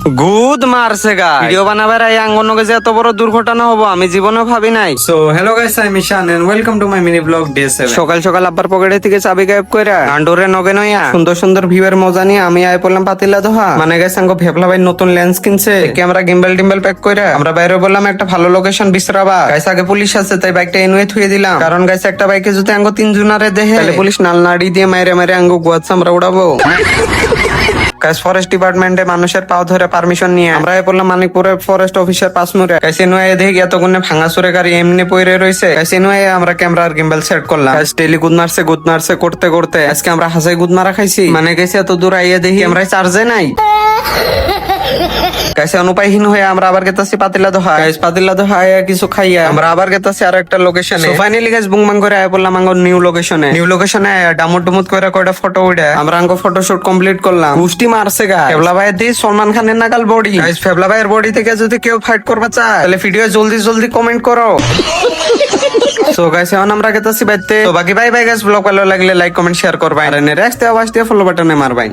গুদ মারছে গা ভিডিও বানাবার এই আঙ্গনকে যে এত বড় দুর্ঘটনা হবো আমি জীবনে ভাবি নাই। So hello guys, I am Ishan and welcome to my mini vlog day 7। সকাল সকাল আব্বার পকেটে থেকে চাবি গায়েব কইরা গান্ডোরে নগে নইয়া সুন্দর সুন্দর ভিউয়ের মজা নিয়ে আমি আয় পড়লাম পাতিলা দোহা। মানে গেছে আঙ্গ ভেবলা ভাই নতুন লেন্স কিনছে, ক্যামেরা গিম্বল টিম্বল প্যাক কইরা আমরা বাইরে বললাম একটা ভালো লোকেশন বিশ্রাবা। গাইস আগে পুলিশ আছে তাই বাইকটা এনুয়ে থুয়ে দিলাম, কারণ গাইস একটা বাইকে যদি আঙ্গ তিন জুনারে দেহে তাহলে পুলিশ নালনাড়ি দিয়ে মাইরে মাইরে আঙ্গ গুয়াচ্ছে আমরা উড়াবো। গাইস ফরেস্ট ডিপার্টমেন্টে মানুষের পাও ধরে পারমিশন নিয়ে আমরা পড়লাম মানিকপুরের ফরেস্ট অফিসার পাঁচমুরে। গাইস এনুয়ে দেখি এতক্ষণে ভাঙা চুরে গাড়ি এমনি পইরে রইছে। গাইস এনুয়ে আমরা ক্যামেরার গিম্বল সেট করলাম। গাইস টেলি গুদ মারছে করতে করতে আজকে আমরা হাসাই গুদ মারা খাইছি। মানে গেছে এত দূর আইয়া দেখি ক্যামেরায় চার্জে নাই। গাইস অনুপায়হীন হয়ে আমরা আবার গেতাছি পাতিলা দোহা। গাইস পাতিলা দোহা আয়া কিছু খাইয়া আমরা আবার গেতাছি আর একটা লোকেশনে। সো ফাইনালি গাইস বুংবাং করে আয়া পড়লাম আঙ্গ নিউ লোকেশনে ডামুট ডুমুট করে কয়টা ফটো উঠে আমরা আঙ্গ ফটোশুট কমপ্লিট করলাম। গুষ্টি মারছে গা ফেবলা ভাইয়ের দিয়ে সলমান খানের নাগাল বডি। গাইস ফেবলা ভাইয়ের বডি থেকে যদি কেউ ফাইট করবা চায় তাহলে ভিডিও জলদি কমেন্ট করো। সো গাইস এখন আমরা গেতাছি বাইতে। তো বাকি বাই বাই গাইস, ব্লগ ভালো লাগলে লাইক কমেন্ট শেয়ার করবা আর নেক্সট আওয়াজ দিয়ে ফলো বাটনে মারবাই।